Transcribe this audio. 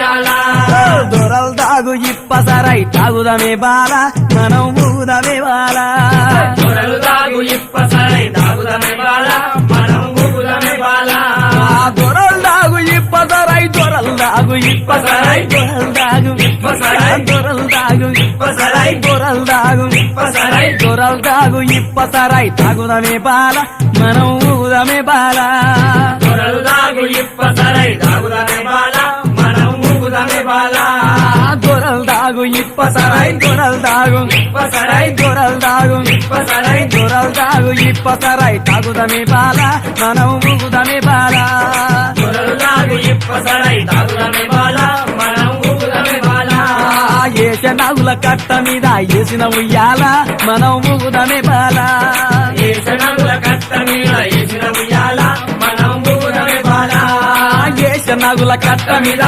ఉయ్యాల దొరలు తాగు ఇప్పసరై తాగుదమే బాల మనం ఊగుదమే బాల దొరలు తాగు ఇప్పసరై తాగుదమే బాల మనం ఊగుదమే బాల దొరలు తాగు ఇప్పసరై దొరలు తాగు ఇప్పసరై దొరలు తాగు ఇప్పసరై దొరలు తాగు ఇప్పసరై దొరలు తాగు ఇప్పసరై దొరలు తాగు ఇప్పసరై తాగుదమే బాల మనం ఊగుదమే బాల దొరలు తాగు ఇప్పసరై తాగుదమే బాల మనం ఊగుదమే బాల దొరలు తాగు ఇప్పసరై దొరలు తాగు ఇప్పసరై దొరలు తాగు ఇప్పసరై దొరలు తాగు ఇప్పసరై తాగుదమే బాల మనం ఊగుదమే బాల దొరలు తాగు ఇప్పసరై తాగుదమే బాల మనం ఊగుదమే బాల ఏస నాగుల కట్ట మీద ఏసిన ఉయ్యాల మనం ఊగుదమే బాల ఏసనగుల కట్ట మీద ఏసిన ఉయ్యాల మనం ఊగుదమే బాల ఏస నాగుల కట్ట మీద